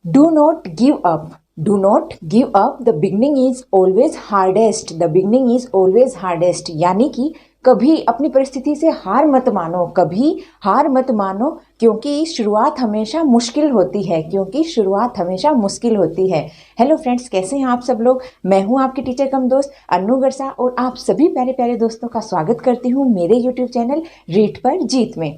Do not give up, do not give up, the beginning is always hardest, the beginning is always hardest. यानी कि कभी अपनी परिस्थिति से हार मत मानो, कभी हार मत मानो, क्योंकि शुरुआत हमेशा मुश्किल होती है, क्योंकि शुरुआत हमेशा मुश्किल होती है। हेलो फ्रेंड्स, कैसे हैं आप सब लोग। मैं हूं आपकी टीचर कम दोस्त अन्नू गरसा और आप सभी प्यारे प्यारे दोस्तों का स्वागत करती हूं मेरे यूट्यूब चैनल रीड पर जीत में।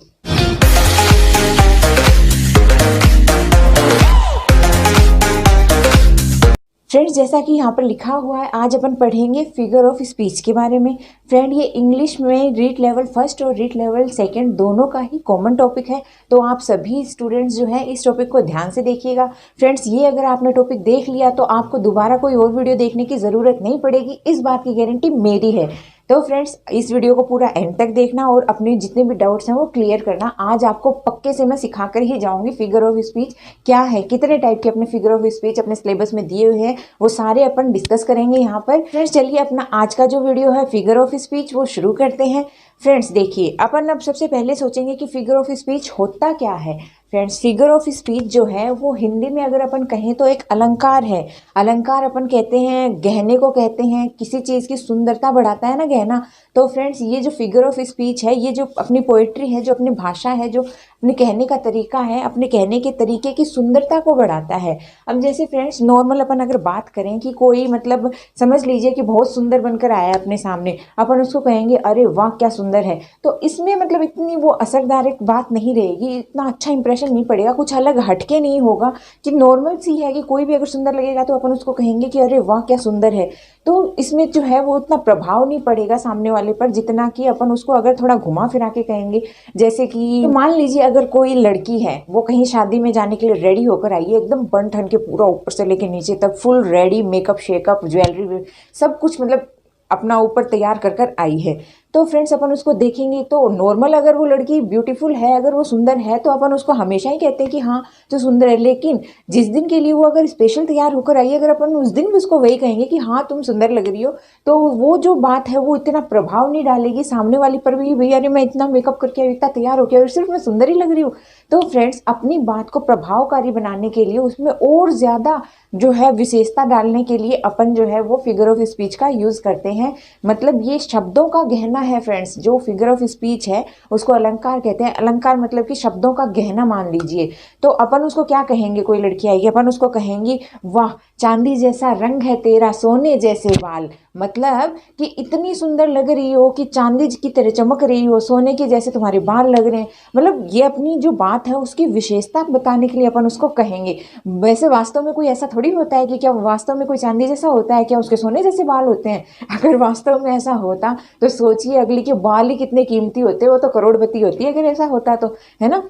फ्रेंड्स, जैसा कि यहाँ पर लिखा हुआ है, आज अपन पढ़ेंगे फिगर ऑफ स्पीच के बारे में। फ्रेंड, ये इंग्लिश में रीड लेवल फर्स्ट और रीड लेवल सेकंड दोनों का ही कॉमन टॉपिक है, तो आप सभी स्टूडेंट्स जो है इस टॉपिक को ध्यान से देखिएगा। फ्रेंड्स, ये अगर आपने टॉपिक देख लिया तो आपको दोबारा कोई और वीडियो देखने की ज़रूरत नहीं पड़ेगी, इस बात की गारंटी मेरी है। तो फ्रेंड्स, इस वीडियो को पूरा एंड तक देखना और अपने जितने भी डाउट्स हैं वो क्लियर करना। आज आपको पक्के से मैं सिखा कर ही जाऊंगी फिगर ऑफ स्पीच क्या है, कितने टाइप के अपने फिगर ऑफ स्पीच अपने सिलेबस में दिए हुए हैं, वो सारे अपन डिस्कस करेंगे यहाँ पर। फ्रेंड्स, चलिए अपना आज का जो वीडियो है फिगर ऑफ स्पीच वो शुरू करते हैं। फ्रेंड्स देखिए, अपन अब सबसे पहले सोचेंगे कि फिगर ऑफ स्पीच होता क्या है। फ्रेंड्स, फिगर ऑफ स्पीच जो है वो हिंदी में अगर अपन कहें तो एक अलंकार है। अलंकार अपन कहते हैं, गहने को कहते हैं, किसी चीज़ की सुंदरता बढ़ाता है ना गहना। तो फ्रेंड्स, ये जो फिगर ऑफ स्पीच है, ये जो अपनी पोइट्री है, जो अपनी भाषा है, जो अपने कहने का तरीका है, अपने कहने के तरीके की सुंदरता को बढ़ाता है। अब जैसे फ्रेंड्स, नॉर्मल अपन अगर बात करें कि कोई मतलब समझ लीजिए कि बहुत सुंदर बनकर आया है अपने सामने, अपन उसको कहेंगे अरे वाह क्या सुंदर है, तो इसमें मतलब इतनी वो असरदार एक बात नहीं रहेगी, इतना अच्छा इंप्रेशन नहीं पड़ेगा, कुछ अलग हटके नहीं होगा। कि नॉर्मल सी है कि कोई भी अगर सुंदर लगेगा तो अपन उसको कहेंगे कि अरे वाह क्या सुंदर है, तो इसमें जो है वो उतना प्रभाव नहीं पड़ेगा सामने वाले पर, जितना कि अपन उसको अगर थोड़ा घुमा फिरा के कहेंगे। जैसे कि तो मान लीजिए अगर कोई लड़की है, वो कहीं शादी में जाने के लिए रेडी होकर आई है, एकदम बन ठन के पूरा ऊपर से लेके नीचे तक full ready, makeup shake up jewellery सब कुछ मतलब अपना ऊपर तैयार कर कर आई है, तो फ्रेंड्स अपन उसको देखेंगे तो नॉर्मल अगर वो लड़की ब्यूटीफुल है, अगर वो सुंदर है, तो अपन उसको हमेशा ही कहते हैं कि हाँ तो सुंदर है। लेकिन जिस दिन के लिए वो अगर स्पेशल तैयार होकर आई, अगर अपन उस दिन भी उसको वही कहेंगे कि हाँ तुम सुंदर लग रही हो, तो वो जो बात है वो इतना प्रभाव नहीं डालेगी सामने वाली पर भी, भैया अरे मैं इतना मेकअप करके इतना तैयार हो गया और सिर्फ मैं सुंदर ही लग रही हूँ। तो फ्रेंड्स, अपनी बात को प्रभावकारी बनाने के लिए उसमें और ज़्यादा जो है विशेषता डालने के लिए अपन जो है वो फिगर ऑफ स्पीच का यूज़ करते हैं। मतलब ये शब्दों का गहना है फ्रेंड्स, जो फिगर ऑफ स्पीच है उसको अलंकार कहते हैं। अलंकार मतलब कि शब्दों का गहना मान लीजिए। तो अपन उसको क्या कहेंगे, कोई लड़की आएगी, अपन उसको कहेंगे वाह चांदी जैसा रंग है तेरा, सोने जैसे बाल। मतलब कि इतनी सुंदर लग रही हो कि चांदी की तरह चमक रही हो, सोने के जैसे तुम्हारे बाल लग रहे हैं। मतलब ये अपनी जो बात है उसकी विशेषता बताने के लिए अपन उसको कहेंगे। वैसे वास्तव में कोई ऐसा थोड़ी होता है कि क्या वास्तव में कोई चांदी जैसा होता है, क्या उसके सोने जैसे बाल होते हैं। अगर वास्तव में ऐसा होता तो सोचिए अगली के बाल ही कितने कीमती होते, वो तो करोड़पति होती है अगर ऐसा होता तो, है ना।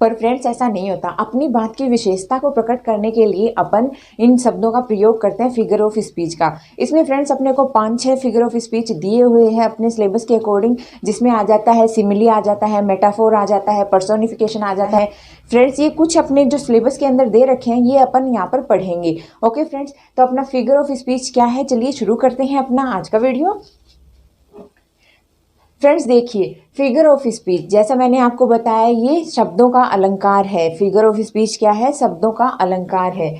पर फ्रेंड्स ऐसा नहीं होता। अपनी बात की विशेषता को प्रकट करने के लिए अपन इन शब्दों का प्रयोग करते हैं फिगर ऑफ स्पीच का। इसमें फ्रेंड्स अपने को 5-6 फिगर ऑफ स्पीच दिए हुए हैं अपने सिलेबस के अकॉर्डिंग, जिसमें आ जाता है सिमिली, आ जाता है मेटाफोर, आ जाता है पर्सोनिफिकेशन, आ जाता है। फ्रेंड्स, ये कुछ अपने जो सिलेबस के अंदर दे रखे हैं ये अपन यहाँ पर पढ़ेंगे। ओके फ्रेंड्स, तो अपना फिगर ऑफ स्पीच क्या है, चलिए शुरू करते हैं अपना आज का वीडियो। फ्रेंड्स देखिए, फिगर ऑफ स्पीच जैसा मैंने आपको बताया ये शब्दों का अलंकार है। फिगर ऑफ स्पीच क्या है, शब्दों का अलंकार है।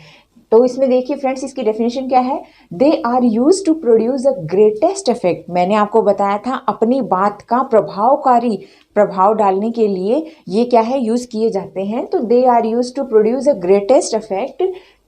तो इसमें देखिए फ्रेंड्स, इसकी डेफिनेशन क्या है, they are use to produce the greatest effect. मैंने आपको बताया था अपनी बात का प्रभावकारी प्रभाव डालने के लिए ये क्या है यूज किए जाते हैं। तो they are use to produce the greatest effect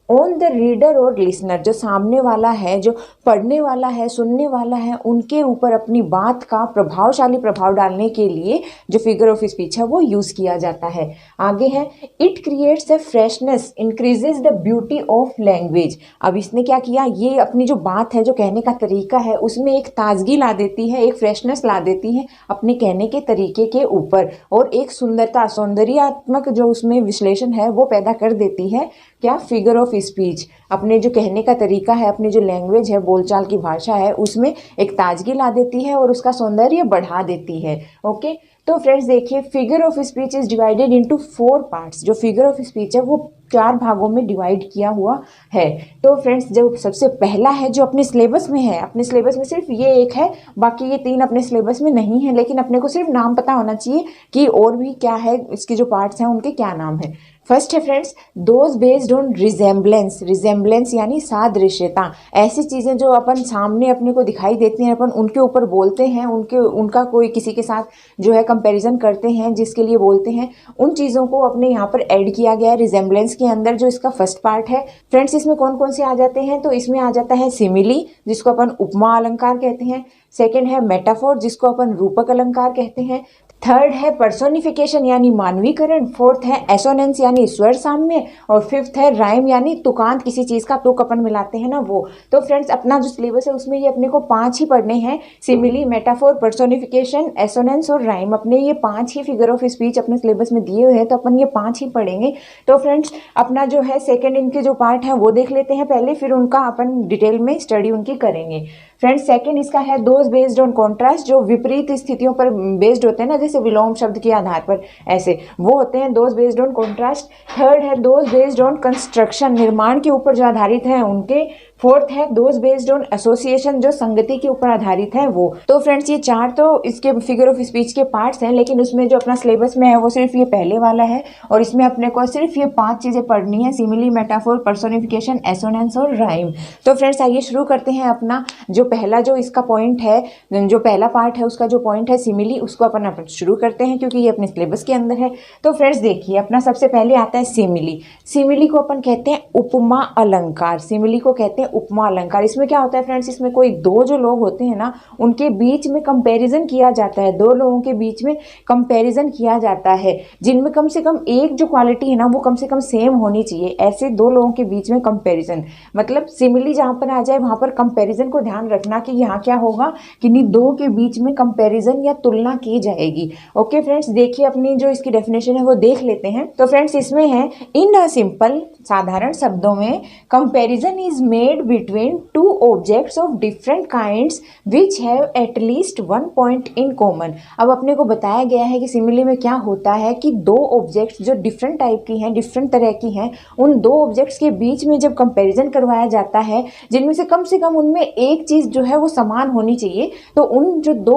on the reader और लिसनर, जो सामने वाला है, जो पढ़ने वाला है, सुनने वाला है, उनके ऊपर अपनी बात का प्रभावशाली प्रभाव डालने के लिए जो फिगर ऑफ स्पीच है वो यूज़ किया जाता है। आगे है, it creates a freshness increases the beauty of language. अब इसने क्या किया, ये अपनी जो बात है, जो कहने का तरीका है, उसमें एक ताजगी ला देती है, एक फ्रेशनेस ला देती है अपने कहने के तरीके के ऊपर, और एक सुंदरता, सौंदर्यात्मक जो उसमें विश्लेषण है वो पैदा कर देती है। क्या, फिगर ऑफ स्पीच अपने जो कहने का तरीका है, अपनी जो लैंग्वेज है, बोलचाल की भाषा है, उसमें एक ताजगी ला देती है और उसका सौंदर्य बढ़ा देती है। ओके, तो फ्रेंड्स देखिए, figure of speech is divided into 4 parts. जो फिगर ऑफ स्पीच है वो 4 भागों में डिवाइड किया हुआ है। तो फ्रेंड्स, जो सबसे पहला है जो अपने सिलेबस में है, अपने सिलेबस में सिर्फ ये एक है, बाकी ये 3 अपने सिलेबस में नहीं है, लेकिन अपने को सिर्फ नाम पता होना चाहिए कि और भी क्या है, इसके जो पार्ट्स हैं उनके क्या नाम है। फर्स्ट है friends, those based on resemblance. Resemblance यानी सादृश्यता, ऐसी चीज़ें जो अपन सामने अपने को दिखाई देती हैं, अपन उनके ऊपर बोलते हैं, उनका कोई किसी के साथ जो है कंपैरिजन करते हैं, जिसके लिए बोलते हैं, उन चीज़ों को अपने यहाँ पर ऐड किया गया है रिजेम्बलेंस के अंदर, जो इसका फर्स्ट पार्ट है। फ्रेंड्स इसमें कौन कौन से आ जाते हैं, तो इसमें आ जाता है सिमिली, जिसको अपन उपमा अलंकार कहते हैं। सेकेंड है मेटाफोर, जिसको अपन रूपक अलंकार कहते हैं। थर्ड है पर्सोनिफिकेशन यानी मानवीकरण। फोर्थ है एसोनेंस यानी स्वर साम्य। और फिफ्थ है राइम यानी तुकांत, किसी चीज का तुक अपन मिलाते हैं ना वो। तो फ्रेंड्स अपना जो सिलेबस है उसमें ये अपने को 5 ही पढ़ने हैं, सिमिली, मेटाफोर, पर्सोनिफिकेशन, एसोनेंस और राइम। अपने ये 5 ही फिगर ऑफ स्पीच अपने सिलेबस में दिए हुए हैं, तो अपन ये 5 ही पढ़ेंगे। तो फ्रेंड्स अपना जो है सेकेंड इनके जो पार्ट है वो देख लेते हैं पहले, फिर उनका अपन डिटेल में स्टडी उनकी करेंगे। फ्रेंड्स सेकंड इसका है दोज बेस्ड ऑन कॉन्ट्रास्ट, जो विपरीत स्थितियों पर बेस्ड होते हैं ना, जैसे विलोम शब्द के आधार पर, ऐसे वो होते हैं those based on contrast. Third है दोज बेस्ड ऑन कंस्ट्रक्शन, निर्माण के ऊपर जो आधारित हैं उनके। फोर्थ है दोज बेस्ड ऑन एसोसिएशन, जो संगति के ऊपर आधारित है वो। तो फ्रेंड्स ये 4 तो इसके फिगर ऑफ स्पीच के पार्ट्स हैं, लेकिन उसमें जो अपना सिलेबस में है वो सिर्फ ये पहले वाला है, और इसमें अपने को सिर्फ ये 5 चीजें पढ़नी है, सिमिली, मेटाफोर, पर्सोनिफिकेशन, एसोनेंस और राइम। तो फ्रेंड्स आइए शुरू करते हैं अपना जो पहला जो इसका पॉइंट है, जो पहला पार्ट है उसका जो पॉइंट है सिमिली, उसको अपन शुरू करते हैं क्योंकि ये अपने सिलेबस के अंदर है। तो फ्रेंड्स देखिए अपना सबसे पहले आता है सिमिली। सिमिली को अपन कहते हैं उपमा अलंकार। सिमिली को कहते हैं उपमा अलंकार। इसमें क्या होता है फ्रेंड्स, इसमें कोई दो जो लोग होते हैं ना, उनके बीच में कंपैरिजन किया जाता है, दो लोगों के बीच में कंपैरिजन किया जाता है, जिनमें कम से कम एक जो क्वालिटी है ना वो कम से कम सेम होनी चाहिए। ऐसे दो लोगों के बीच में कंपैरिजन, मतलब सिमिली जहां पर आ जाए वहां पर कंपैरिजन को ध्यान रखना कि यहाँ क्या होगा, किन्हीं दो के बीच में कंपैरिजन या तुलना की जाएगी। ओके फ्रेंड्स देखिए अपनी जो इसकी डेफिनेशन है वो देख लेते हैं। तो फ्रेंड्स इसमें है इन अ सिंपल, साधारण शब्दों में, comparison is made between two objects of different kinds which have at least one point in common. अब अपने को बताया गया है कि सिमिली में क्या होता है कि दो ऑब्जेक्ट्स जो डिफरेंट टाइप की हैं, डिफरेंट तरह की हैं, उन दो ऑब्जेक्ट्स के बीच में जब कंपैरिजन करवाया जाता है, जिनमें से कम उनमें एक चीज जो है वो समान होनी चाहिए, तो उन जो दो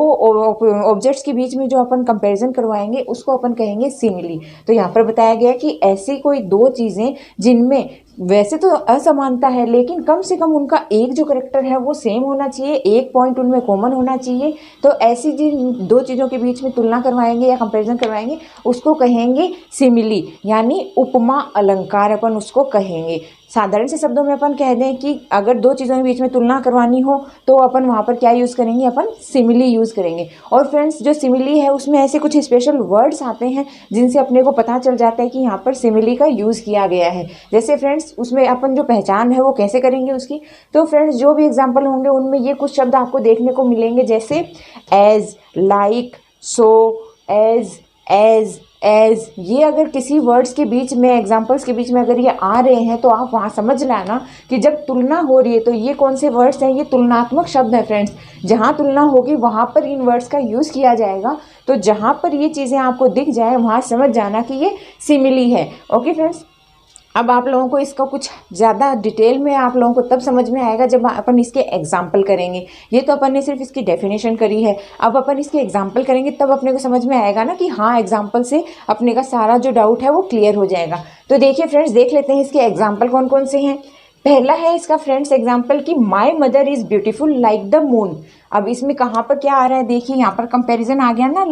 ऑब्जेक्ट्स के बीच में जो अपन कंपैरिजन करवाएंगे उसको अपन कहेंगे सिमिली। तो यहाँ पर बताया गया कि ऐसी कोई दो चीजें जिनमें वैसे तो असमानता है, लेकिन कम से कम उनका एक जो करेक्टर है वो सेम होना चाहिए, एक पॉइंट उनमें कॉमन होना चाहिए। तो ऐसी जिन दो चीज़ों के बीच में तुलना करवाएंगे या कंपैरिजन करवाएंगे उसको कहेंगे सिमिली, यानी उपमा अलंकार अपन उसको कहेंगे। साधारण से शब्दों में अपन कह दें कि अगर दो चीज़ों के बीच में तुलना करवानी हो तो अपन वहाँ पर क्या यूज़ करेंगे, अपन सिमिली यूज़ करेंगे। और फ्रेंड्स जो सिमिली है उसमें ऐसे कुछ स्पेशल वर्ड्स आते हैं जिनसे अपने को पता चल जाता है कि यहाँ पर सिमिली का यूज़ किया गया है। जैसे फ्रेंड्स उसमें अपन जो पहचान है वो कैसे करेंगे उसकी, तो फ्रेंड्स जो भी एग्जाम्पल होंगे उनमें ये कुछ शब्द आपको देखने को मिलेंगे, जैसे एज, लाइक, सो, एज, ये अगर किसी वर्ड्स के बीच में, एग्जाम्पल्स के बीच में अगर ये आ रहे हैं तो आप वहाँ समझ लेना कि जब तुलना हो रही है तो ये कौन से वर्ड्स हैं, ये तुलनात्मक शब्द हैं फ्रेंड्स। जहाँ तुलना होगी वहाँ पर इन वर्ड्स का यूज़ किया जाएगा। तो जहाँ पर ये चीज़ें आपको दिख जाए वहाँ समझ जाना कि ये सिमिली है। ओके फ्रेंड्स, अब आप लोगों को इसका कुछ ज़्यादा डिटेल में आप लोगों को तब समझ में आएगा जब अपन इसके एग्जाम्पल करेंगे। ये तो अपन ने सिर्फ इसकी डेफिनेशन करी है, अब अपन इसके एग्जाम्पल करेंगे तब अपने को समझ में आएगा ना कि हाँ एग्जाम्पल से अपने का सारा जो डाउट है वो क्लियर हो जाएगा। तो देखिए फ्रेंड्स देख लेते हैं इसके एग्जाम्पल कौन कौन से हैं। पहला है इसका फ्रेंड्स एग्जाम्पल कि my mother is beautiful like the moon. अब इसमें कहाँ पर क्या आ रहा है, देखिए यहाँ पर कंपेरिजन आ गया ना,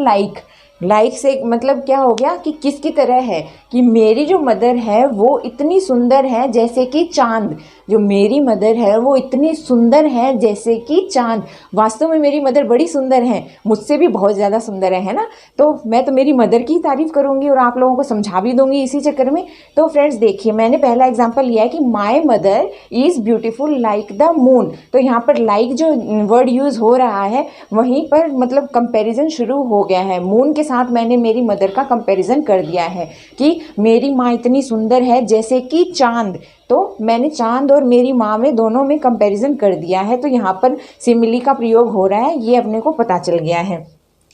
लाइक से मतलब क्या हो गया कि किसकी तरह है, कि मेरी जो मदर है वो इतनी सुंदर है जैसे कि चांद। जो मेरी मदर है वो इतनी सुंदर है जैसे कि चांद। वास्तव में मेरी मदर बड़ी सुंदर है, मुझसे भी बहुत ज़्यादा सुंदर है ना। तो मैं तो मेरी मदर की तारीफ़ करूँगी और आप लोगों को समझा भी दूंगी इसी चक्कर में। तो फ्रेंड्स देखिए मैंने पहला एग्जाम्पल लिया है कि my mother is beautiful like the moon. तो यहाँ पर लाइक जो वर्ड यूज़ हो रहा है वहीं पर मतलब कंपेरिजन शुरू हो गया है। मून के साथ मैंने मेरी मदर का कंपैरिजन कर दिया है कि मेरी माँ इतनी सुंदर है जैसे कि चांद। तो मैंने चांद और मेरी माँ में दोनों में कंपैरिजन कर दिया है। तो यहाँ पर सिमिली का प्रयोग हो रहा है, ये अपने को पता चल गया है।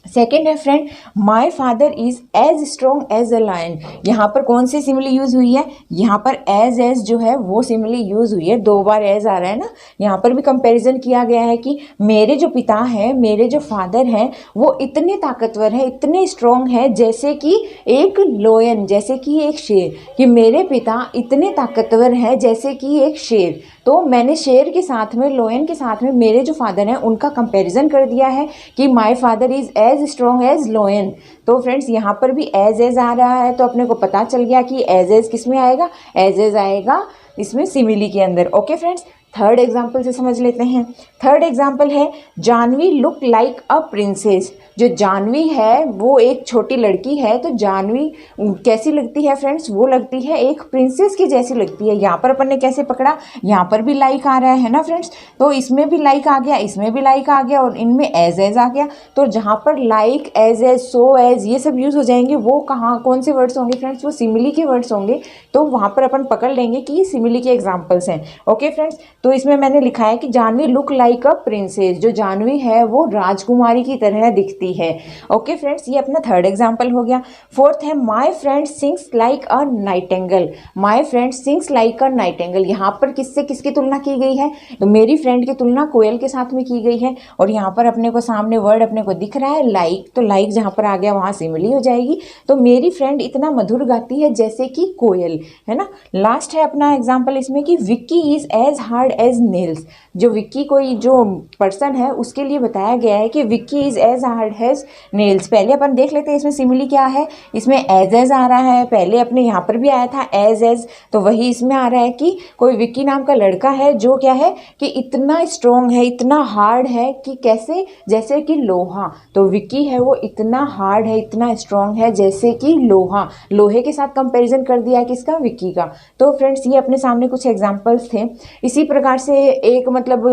सेकेंड है friend, my father is as strong as a lion. यहाँ पर कौन सी सिमिली यूज हुई है, यहाँ पर एज जो है वो सिमिली यूज हुई है, 2 बार एज आ रहा है ना। यहाँ पर भी कंपैरिजन किया गया है कि मेरे जो पिता हैं, मेरे जो फादर हैं, वो इतने ताकतवर हैं, इतने स्ट्रॉन्ग हैं जैसे कि एक लोयन, जैसे कि एक शेर, कि मेरे पिता इतने ताकतवर हैं जैसे कि एक शेर। तो मैंने शेर के साथ में, लोयन के साथ में मेरे जो फादर हैं उनका कंपैरिजन कर दिया है कि my father is as strong as lion. तो फ्रेंड्स यहाँ पर भी एज आ रहा है, तो अपने को पता चल गया कि एज किस में आएगा, एज आएगा इसमें सिमिली के अंदर। ओके फ्रेंड्स, थर्ड एग्जाम्पल से समझ लेते हैं। थर्ड एग्जाम्पल है, Janhvi look like a princess. जो जानवी है वो एक छोटी लड़की है, तो जानवी कैसी लगती है फ्रेंड्स, वो लगती है एक प्रिंसेस की जैसी लगती है। यहाँ पर अपन ने कैसे पकड़ा, यहाँ पर भी लाइक आ रहा है ना फ्रेंड्स, तो इसमें भी लाइक आ गया, इसमें भी लाइक आ गया और इनमें एज आ गया। तो जहाँ पर लाइक, एज सो एज ये सब यूज़ हो जाएंगे, वो कहाँ कौन से वर्ड्स होंगे फ्रेंड्स, वो सिमिली के वर्ड्स होंगे। तो वहाँ पर अपन पकड़ लेंगे कि ये सिमिली के एग्जाम्पल्स हैं। ओके फ्रेंड्स, तो इसमें मैंने लिखा है कि Janhvi look like a princess. जो जानवी है वो राजकुमारी की तरह दिखती है। ओके फ्रेंड्स, ये अपना थर्ड एग्जाम्पल हो गया। फोर्थ है, my friend sings like a Nightingale. My friend sings like a Nightingale. यहाँ पर किससे किसकी तुलना की गई है, तो मेरी फ्रेंड की तुलना कोयल के साथ में की गई है। और यहाँ पर अपने को सामने वर्ड अपने को दिख रहा है लाइक, तो लाइक जहाँ पर आ गया वहाँ सिमिली हो जाएगी। तो मेरी फ्रेंड इतना मधुर गाती है जैसे कि कोयल, है ना। लास्ट है अपना एग्जाम्पल इसमें कि Vicky is as hard as nails. जो विक्की कोई जो पर्सन है उसके लिए बताया गया है कि Vicky is as hard as nails. पहले अपन देख लेते हैं इसमें सिमिली क्या है। इसमें एज आ रहा है, पहले अपने यहाँ पर भी आया था एज, तो वही इसमें आ रहा है कि कोई विक्की नाम का लड़का है जो क्या है कि इतना स्ट्रॉन्ग है, इतना हार्ड है कि कैसे, जैसे कि लोहा। तो विक्की है वो इतना हार्ड है, इतना स्ट्रॉन्ग है जैसे कि लोहा। लोहे के साथ कंपैरिजन कर दिया है किसका, विक्की का। तो फ्रेंड्स ये अपने सामने कुछ एग्जांपल्स थे। इसी प्रकार से एक मतलब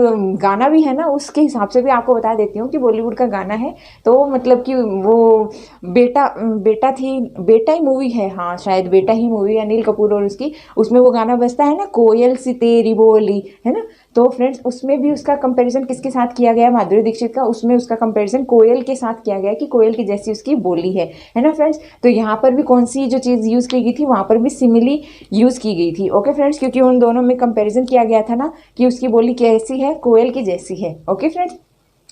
गाना भी है ना, उसके हिसाब से भी आपको बता देती हूँ कि बॉलीवुड का गाना है। तो मतलब कि वो बेटा ही मूवी है, हाँ शायद बेटा ही मूवी, अनिल कपूर और उसकी, उसमें वो गाना बजता है ना, कोयल सी तेरी बोली, है ना। तो फ्रेंड्स उसमें भी उसका कंपैरिजन किसके साथ किया गया, माधुरी दीक्षित का, उसमें उसका कंपैरिजन कोयल के साथ किया गया कि कोयल की जैसी उसकी बोली है ना फ्रेंड्स। तो यहाँ पर भी कौन सी जो चीज़ यूज़ की गई थी, वहाँ पर भी सिमिली यूज़ की गई थी। ओके फ्रेंड्स, क्योंकि उन दोनों में कंपैरिजन किया गया था ना कि उसकी बोली कैसी है, कोयल की जैसी है। ओके फ्रेंड्स,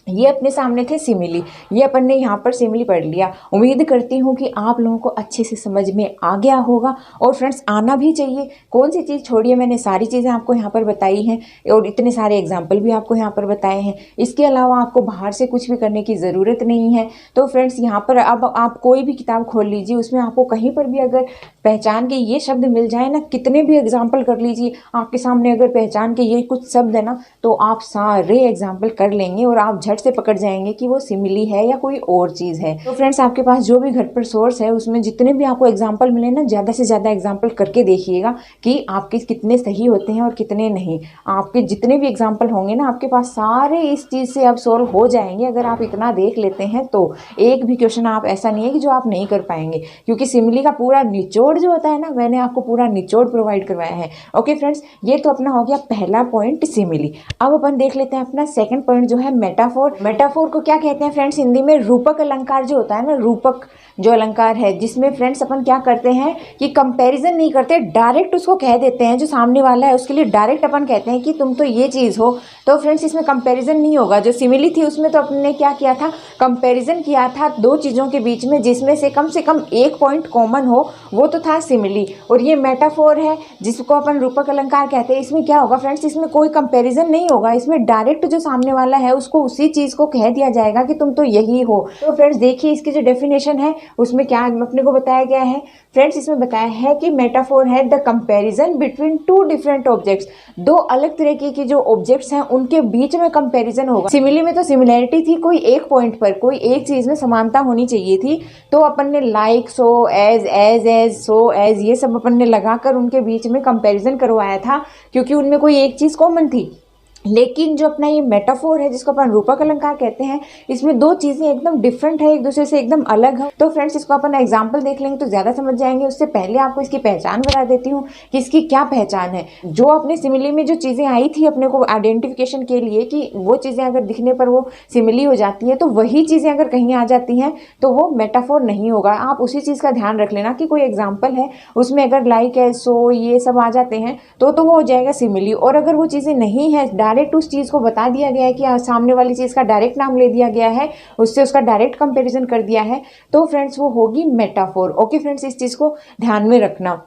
ये अपने सामने थे सिमिली, ये अपन ने यहाँ पर सिमिली पढ़ लिया। उम्मीद करती हूँ कि आप लोगों को अच्छे से समझ में आ गया होगा, और फ्रेंड्स आना भी चाहिए। कौन सी चीज़ छोड़िए, मैंने सारी चीज़ें आपको यहाँ पर बताई हैं और इतने सारे एग्जाम्पल भी आपको यहाँ पर बताए हैं। इसके अलावा आपको बाहर से कुछ भी करने की ज़रूरत नहीं है। तो फ्रेंड्स यहाँ पर अब आप कोई भी किताब खोल लीजिए, उसमें आपको कहीं पर भी अगर पहचान के ये शब्द मिल जाए ना, कितने भी एग्जाम्पल कर लीजिए, आपके सामने अगर पहचान के ये कुछ शब्द है ना, तो आप सारे एग्जाम्पल कर लेंगे और आप झट से पकड़ जाएंगे कि वो सिमिली है या कोई और चीज़ है। तो फ्रेंड्स आपके पास जो भी घर पर सोर्स है उसमें जितने भी आपको एग्जाम्पल मिले ना, ज़्यादा से ज़्यादा एग्जाम्पल करके देखिएगा कि आपके कितने सही होते हैं और कितने नहीं। आपके जितने भी एग्जाम्पल होंगे ना, आपके पास सारे इस चीज़ से अब सॉल्व हो जाएंगे अगर आप इतना देख लेते हैं। तो एक भी क्वेश्चन आप ऐसा नहीं है कि जो आप नहीं कर पाएंगे, क्योंकि सिमिली का पूरा निचोड़ जो होता है ना, मैंने आपको पूरा निचोड़ प्रोवाइड करवाया है। ओके फ्रेंड्स, ये तो अपना हो गया पहला पॉइंट सिमिली। अब अपन देख लेते हैं अपना सेकंड पॉइंट जो है मेटाफोर। मेटाफोर को क्या कहते हैं फ्रेंड्स हिंदी में, रूपक अलंकार जो होता है ना, रूपक जो अलंकार है, जिसमें फ्रेंड्स अपन क्या करते हैं कि कंपैरिजन नहीं करते, डायरेक्ट उसको कह देते हैं, जो सामने वाला है उसके लिए डायरेक्ट अपन कहते हैं कि तुम तो ये चीज़ हो। तो फ्रेंड्स इसमें कंपैरिजन नहीं होगा। जो सिमिली थी उसमें तो अपने क्या किया था, कंपैरिजन किया था दो चीज़ों के बीच में, जिसमें से कम एक पॉइंट कॉमन हो, वो तो था सिमिली। और ये मेटाफोर है जिसको अपन रूपक अलंकार कहते हैं। इसमें क्या होगा फ्रेंड्स, इसमें कोई कंपैरिजन नहीं होगा, इसमें डायरेक्ट जो सामने वाला है उसको उसी चीज़ को कह दिया जाएगा कि तुम तो यही हो। तो फ्रेंड्स देखिए इसकी जो डेफिनेशन है उसमें क्या अपने को बताया गया है फ्रेंड्स, इसमें बताया है कि मेटाफोर है the comparison between two different objects. दो अलग तरीके की जो ऑब्जेक्ट्स हैं उनके बीच में कंपैरिजन होगा। सिमिली में तो सिमिलैरिटी थी, कोई एक पॉइंट पर कोई एक चीज़ में समानता होनी चाहिए थी, तो अपन ने लाइक, सो, एज, सो, एज ये सब अपन ने लगाकर उनके बीच में कंपैरिजन करवाया था, क्योंकि उनमें कोई एक चीज़ कॉमन थी। लेकिन जो अपना ये मेटाफोर है जिसको अपन रूपक अलंकार कहते हैं, इसमें दो चीज़ें एकदम डिफरेंट है, एक दूसरे से एकदम अलग है। तो फ्रेंड्स इसको अपन एग्जाम्पल देख लेंगे तो ज़्यादा समझ जाएंगे। उससे पहले आपको इसकी पहचान बता देती हूँ कि इसकी क्या पहचान है। जो अपने सिमिली में जो चीज़ें आई थी अपने को आइडेंटिफिकेशन के लिए कि वो चीज़ें अगर दिखने पर वो सिमिली हो जाती है, तो वही चीज़ें अगर कहीं आ जाती हैं तो वो मेटाफोर नहीं होगा। आप उसी चीज़ का ध्यान रख लेना कि कोई एग्जाम्पल है उसमें अगर लाइक है, सो, ये सब आ जाते हैं तो वो हो जाएगा सिमिली। और अगर वो चीज़ें नहीं है, डायरेक्ट उस चीज़ को बता दिया गया है कि सामने वाली चीज़ का डायरेक्ट नाम ले दिया गया है, उससे उसका डायरेक्ट कंपैरिजन कर दिया है, तो फ्रेंड्स वो होगी मेटाफोर। ओके फ्रेंड्स, इस चीज़ को ध्यान में रखना।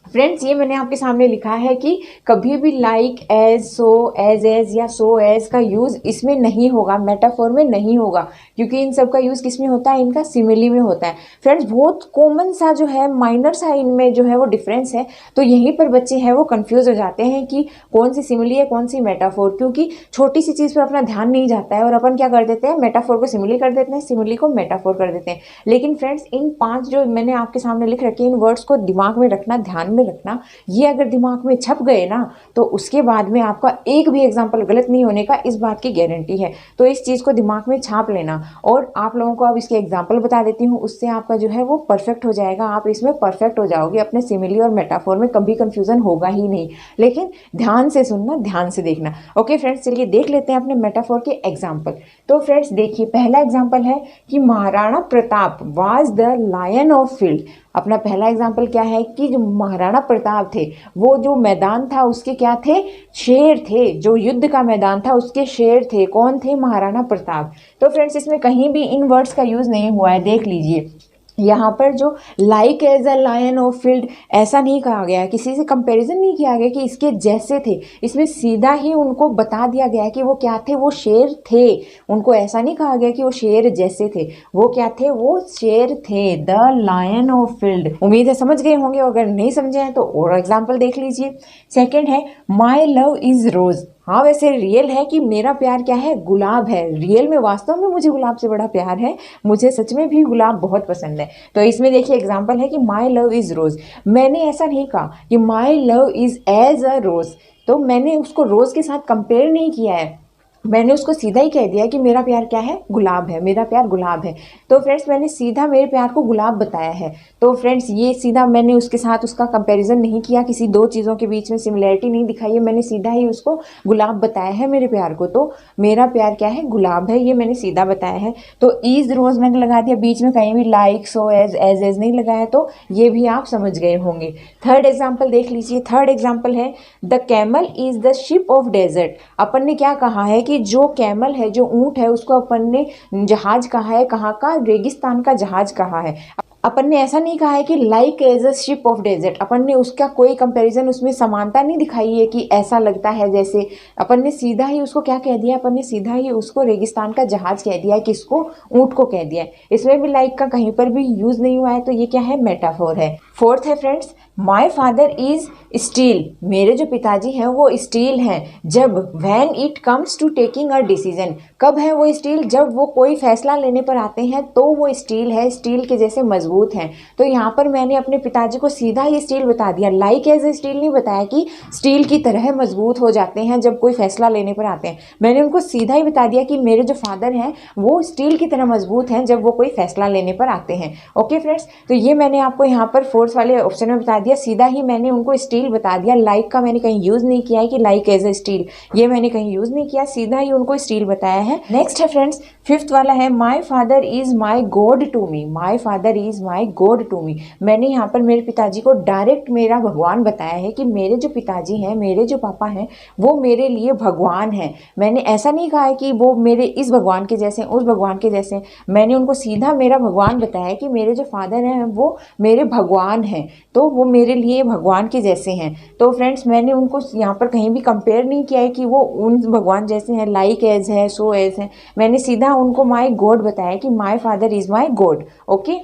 फ्रेंड्स ये मैंने आपके सामने लिखा है कि कभी भी लाइक, एज, सो, एज या सो एज का यूज़ इसमें नहीं होगा, मेटाफोर में नहीं होगा, क्योंकि इन सब का यूज़ किस में होता है, इनका सिमिली में होता है। फ्रेंड्स बहुत कॉमन सा जो है, माइनर सा इनमें जो है वो डिफरेंस है। तो यहीं पर बच्चे हैं वो कंफ्यूज हो जाते हैं कि कौन सी सिमिली है कौन सी मेटाफोर, क्योंकि छोटी सी चीज़ पर अपना ध्यान नहीं जाता है और अपन क्या कर देते हैं, मेटाफोर को सिमिली कर देते हैं, सिमिली को मेटाफोर कर देते हैं। लेकिन फ्रेंड्स इन 5 जो मैंने आपके सामने लिख रखे हैं, इन वर्ड्स को दिमाग में रखना, ध्यान में रखना। ये अगर दिमाग में छप गए ना तो उसके बाद में आपका एक भी एग्जाम्पल गलत नहीं होने का, इस बात की गारंटी है। तो इस चीज़ को दिमाग में छाप लेना। और आप लोगों को अब इसके एग्जाम्पल बता देती हूँ, उससे आपका जो है वो परफेक्ट हो जाएगा, आप इसमें परफेक्ट हो जाओगे। अपने सिमिली और मेटाफोर में कभी कंफ्यूजन होगा ही नहीं। लेकिन ध्यान से सुनना, ध्यान से देखना। ओके फ्रेंड्स, चलिए देख लेते हैं अपने मेटाफोर के एग्जाम्पल। तो फ्रेंड्स देखिए, पहला एग्जाम्पल है कि Maharana Pratap was the lion of field. अपना पहला एग्जाम्पल क्या है कि जो महाराणा प्रताप थे वो जो मैदान था उसके क्या थे, शेर थे। जो युद्ध का मैदान था उसके शेर थे। कौन थे, महाराणा प्रताप। तो फ्रेंड्स इसमें कहीं भी इन वर्ड्स का यूज नहीं हुआ है, देख लीजिए। यहाँ पर जो like as a lion of field ऐसा नहीं कहा गया, किसी से कंपैरिजन नहीं किया गया कि इसके जैसे थे। इसमें सीधा ही उनको बता दिया गया कि वो क्या थे, वो शेर थे। उनको ऐसा नहीं कहा गया कि वो शेर जैसे थे, वो क्या थे, वो शेर थे। The lion of field. उम्मीद है समझ गए होंगे, अगर नहीं समझे हैं तो और एग्जाम्पल देख लीजिए। सेकेंड है माई लव इज रोज। हाँ वैसे रियल है कि मेरा प्यार क्या है, गुलाब है। रियल में वास्तव में मुझे गुलाब से बड़ा प्यार है, मुझे सच में भी गुलाब बहुत पसंद है। तो इसमें देखिए एग्जाम्पल है कि माई लव इज रोज। मैंने ऐसा नहीं कहा कि my love is as a rose, तो मैंने उसको रोज के साथ कंपेयर नहीं किया है, मैंने उसको सीधा ही कह दिया कि मेरा प्यार क्या है, गुलाब है, मेरा प्यार गुलाब है। तो फ्रेंड्स मैंने सीधा मेरे प्यार को गुलाब बताया है। तो फ्रेंड्स ये सीधा मैंने उसके साथ उसका कंपैरिजन नहीं किया, किसी दो चीज़ों के बीच में सिमिलैरिटी नहीं दिखाई है, मैंने सीधा ही उसको गुलाब बताया है मेरे प्यार को। तो मेरा प्यार क्या है, गुलाब है, ये मैंने सीधा बताया है। तो ईज रोज मैंने लगा दिया, बीच में कहीं भी लाइक, सो, एज नहीं लगाया, तो ये भी आप समझ गए होंगे। थर्ड एग्जाम्पल देख लीजिए। थर्ड एग्जाम्पल है the camel is the ship of desert. अपन ने क्या कहा है कि जो कैमल है, जो ऊंट है, उसको अपन ने जहाज कहा है, कहाँ का, रेगिस्तान का जहाज कहा है। अपन ने ऐसा नहीं कहा है कि like as a ship of desert. अपन ने उसका कोई कंपैरिजन, उसमें समानता नहीं दिखाई है कि ऐसा लगता है जैसे। अपन ने सीधा ही उसको क्या कह दिया, अपन ने सीधा ही उसको रेगिस्तान का जहाज कह दिया है, किसको, ऊंट को कह दिया है। इसमें भी लाइक का कहीं पर भी यूज नहीं हुआ है, तो ये क्या है, मेटाफोर है। फोर्थ है friends my father is steel. मेरे जो पिताजी हैं वो स्टील हैं। जब when it comes to taking a decision, कब है वो स्टील, जब वो कोई फैसला लेने पर आते हैं तो वो स्टील है, स्टील के जैसे मजबूत हैं। तो यहाँ पर मैंने अपने पिताजी को सीधा ही स्टील बता दिया, लाइक एज ए स्टील नहीं बताया कि स्टील की तरह मजबूत हो जाते हैं जब कोई फैसला लेने पर आते हैं। मैंने उनको सीधा ही बता दिया कि मेरे जो फादर हैं वो स्टील की तरह मजबूत हैं जब वो कोई फैसला लेने पर आते हैं। ओके फ्रेंड्स, तो ये मैंने आपको यहाँ पर फोर्थ वाले ऑप्शन में बता दिया, सीधा ही मैंने उनको स्टील बता दिया। लाइक का मैंने कहीं यूज नहीं किया है कि लाइक एज ए स्टील, ये मैंने कहीं यूज नहीं किया, सीधा ही उनको स्टील बताया है। नेक्स्ट है फ्रेंड्स फिफ्थ वाला है my father is my god to me. My father is my god to me. मैंने यहाँ पर मेरे पिताजी को डायरेक्ट मेरा भगवान बताया है कि मेरे जो पिताजी हैं, मेरे जो पापा हैं, वो मेरे लिए भगवान हैं। मैंने ऐसा नहीं कहा है कि वो मेरे इस भगवान के जैसे, उस भगवान के जैसे। मैंने उनको सीधा मेरा भगवान बताया कि मेरे जो फादर हैं वो मेरे भगवान हैं, तो वो मेरे लिए भगवान के जैसे हैं। तो फ्रेंड्स मैंने उनको यहाँ पर कहीं भी कंपेयर नहीं किया है कि वो उन भगवान जैसे हैं, लाइक एज है, सो एज है। मैंने सीधा उनको माई गॉड बताया कि my father is my god. Okay,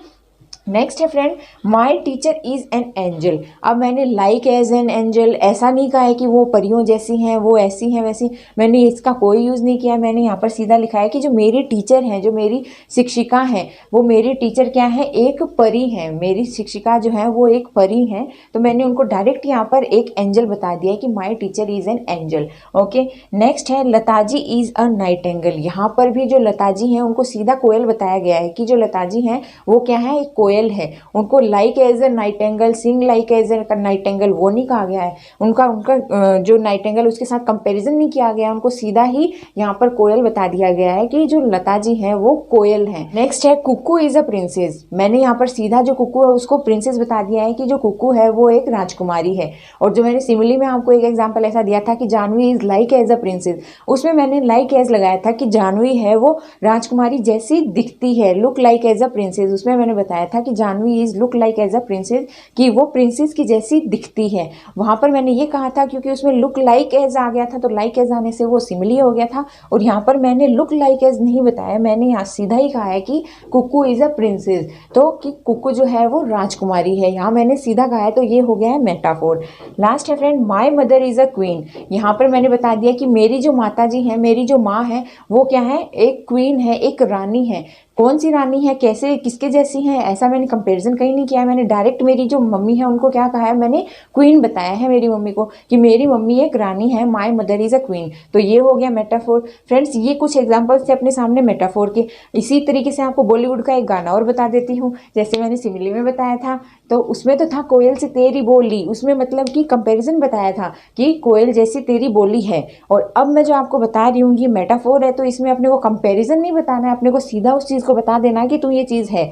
next है friend, my teacher is an angel. अब मैंने लाइक एज एन एंजल ऐसा नहीं कहा है कि वो परियों जैसी हैं, वो ऐसी हैं वैसी, मैंने इसका कोई यूज़ नहीं किया। मैंने यहाँ पर सीधा लिखा है कि जो मेरी टीचर हैं, जो मेरी शिक्षिका हैं, वो मेरी टीचर क्या है, एक परी हैं। मेरी शिक्षिका जो है वो एक परी हैं, तो मैंने उनको डायरेक्ट यहाँ पर एक एंजल बता दिया है कि माई teacher is an angel. Okay, next है लताजी इज़ अ नाइटेंगल। यहाँ पर भी जो लताजी हैं उनको सीधा कोयल बताया गया है कि जो लताजी हैं वो क्या है, एक कोयल है। उनको like as a nightingale, sing like as a nightingale वो नहीं कहा गया है। उनका जो नाइटेंगल उसके साथ कंपैरिजन नहीं किया गया, उनको सीधा ही यहाँ पर कोयल बता दिया गया है कि जो लता जी हैं वो कोयल हैं। नेक्स्ट है कुकू इज अ प्रिंसेस। मैंने यहाँ पर सीधा जो कुकू है उसको प्रिंसेस बता दिया है कि जो कुकू है वो एक राजकुमारी है। और जो मैंने सिमिली में आपको एक एग्जाम्पल ऐसा दिया था कि Janhvi is like as a princess, उसमें मैंने लाइक एज लगाया था कि जानवी है वो राजकुमारी जैसी दिखती है, look like as a princess. उसमें मैंने बताया था कि Janhvi is look like as a princess, कि वो प्रिंसेस की जैसी दिखती है। वहां पर मैंने ये कहा था क्योंकि उसमें लुक लाइक एज आ गया था, तो लाइक एज आने से वो सिमिली हो गया था। और यहाँ पर मैंने लुक लाइक एज नहीं बताया, मैंने यहाँ सीधा ही कहा है कि कुकू इज अ प्रिंसेस, तो कि कुकू जो है वो राजकुमारी है। यहाँ मैंने सीधा कहा है, तो ये हो गया है मेटाफोर। लास्ट है friend, my mother is a queen. यहाँ पर मैंने बता दिया कि मेरी जो माता जी है, मेरी जो माँ है वो क्या है, एक क्वीन है, एक रानी है। कौन सी रानी है, कैसे, किसके जैसी है, ऐसा मैंने कंपैरिजन कहीं नहीं किया है। मैंने डायरेक्ट मेरी जो मम्मी है उनको क्या कहा है, मैंने क्वीन बताया है मेरी मम्मी को कि मेरी मम्मी एक रानी है, my mother is a queen. तो ये हो गया मेटाफोर। फ्रेंड्स, ये कुछ एग्जांपल्स थे अपने सामने मेटाफोर के। इसी तरीके से आपको बॉलीवुड का एक गाना और बता देती हूँ। जैसे मैंने सिमिली में बताया था, तो उसमें तो था कोयल से तेरी बोली, उसमें मतलब कि कंपैरिजन बताया था कि कोयल जैसी तेरी बोली है। और अब मैं जो आपको बता रही हूँ ये मेटाफोर है, तो इसमें अपने को कंपैरिजन नहीं बताना है, अपने को सीधा उस चीज़ को बता देना कि तू ये चीज़ है।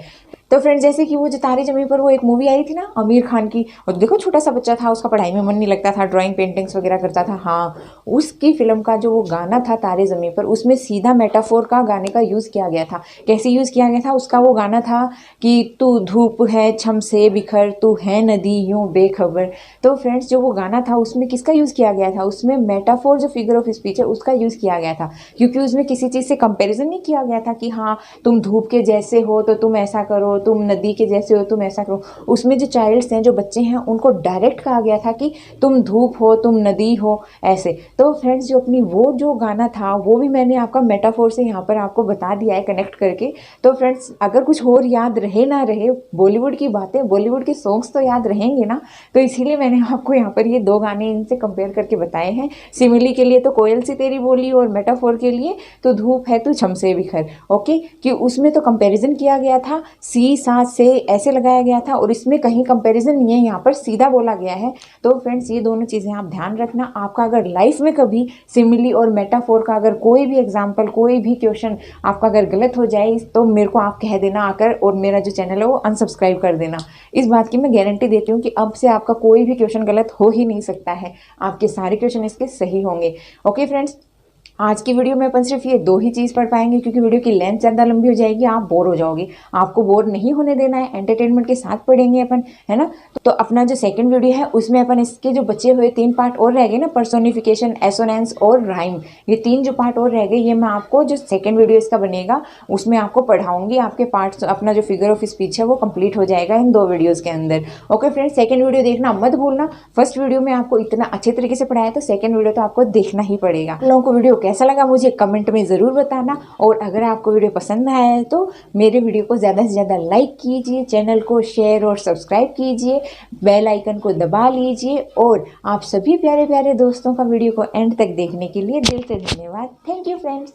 तो फ्रेंड्स, जैसे कि वो जो तारे ज़मीन पर वो एक मूवी आई थी ना आमिर खान की, और देखो छोटा सा बच्चा था, उसका पढ़ाई में मन नहीं लगता था, ड्राइंग पेंटिंग्स वगैरह करता था। हाँ, उसकी फिल्म का जो वो गाना था तारे ज़मीन पर, उसमें सीधा मेटाफोर का गाने का यूज़ किया गया था। कैसे यूज़ किया गया था, उसका वो गाना था कि तू धूप है छम से बिखर, तू है नदी यूं बेखबर। तो फ्रेंड्स, जो वो गाना था उसमें किसका यूज़ किया गया था, उसमें मेटाफोर जो फिगर ऑफ स्पीच है उसका यूज़ किया गया था। क्योंकि उसमें किसी चीज़ से कंपेरिजन नहीं किया गया था कि हाँ तुम धूप के जैसे हो तो तुम ऐसा करो, तुम नदी के जैसे हो तुम ऐसा करो। उसमें जो चाइल्ड्स हैं, जो बच्चे हैं, उनको डायरेक्ट कहा गया था कि तुम धूप हो, तुम नदी हो, ऐसे। तो फ्रेंड्स, जो अपनी वो जो गाना था वो भी मैंने आपका मेटाफोर से यहाँ पर आपको बता दिया है कनेक्ट करके। तो फ्रेंड्स, अगर कुछ और याद रहे ना रहे, बॉलीवुड की बातें, बॉलीवुड के सॉन्ग्स तो याद रहेंगे ना, तो इसीलिए मैंने आपको यहाँ पर ये दो गाने इनसे कंपेयर करके बताए हैं। सिमिली के लिए तो कोयल सी तेरी बोली, और मेटाफोर के लिए तो धूप है तू छम से बिखर। ओके, कि उसमें तो कंपैरिजन किया गया था, सी सा से ऐसे लगाया गया था, और इसमें कहीं कंपैरिजन नहीं है, यहाँ पर सीधा बोला गया है। तो फ्रेंड्स, ये दोनों चीज़ें आप ध्यान रखना। आपका अगर लाइफ में कभी सिमिली और मेटाफोर का अगर कोई भी एग्जाम्पल, कोई भी क्वेश्चन आपका अगर गलत हो जाए, तो मेरे को आप कह देना आकर, और मेरा जो चैनल है वो अनसब्सक्राइब कर देना। इस बात की मैं गारंटी देती हूँ कि अब से आपका कोई भी क्वेश्चन गलत हो ही नहीं सकता है, आपके सारे क्वेश्चन इसके सही होंगे। ओके फ्रेंड्स, आज की वीडियो में अपन सिर्फ ये दो ही चीज़ पढ़ पाएंगे, क्योंकि वीडियो की लेंथ ज़्यादा लंबी हो जाएगी, आप बोर हो जाओगे। आपको बोर नहीं होने देना है, एंटरटेनमेंट के साथ पढ़ेंगे अपन, है ना। तो अपना जो सेकंड वीडियो है उसमें अपन इसके जो बचे हुए 3 पार्ट और रह गए ना, पर्सोनिफिकेशन, एसोनेंस और राइम, ये 3 जो पार्ट और रह गए, ये मैं आपको जो सेकेंड वीडियो इसका बनेगा उसमें आपको पढ़ाऊंगी। आपके पार्ट्स, अपना जो फिगर ऑफ स्पीच है वो कंप्लीट हो जाएगा इन 2 वीडियोज़ के अंदर। ओके फ्रेंड्स, सेकेंड वीडियो देखना मत भूलना। फर्स्ट वीडियो में आपको इतना अच्छे तरीके से पढ़ाया, तो सेकेंड वीडियो तो आपको देखना ही पड़ेगा। आप लोगों को वीडियो कैसा लगा मुझे कमेंट में ज़रूर बताना, और अगर आपको वीडियो पसंद आया है तो मेरे वीडियो को ज़्यादा से ज़्यादा लाइक कीजिए, चैनल को शेयर और सब्सक्राइब कीजिए, बेल आइकन को दबा लीजिए, और आप सभी प्यारे प्यारे दोस्तों का वीडियो को एंड तक देखने के लिए दिल से धन्यवाद। Thank you friends.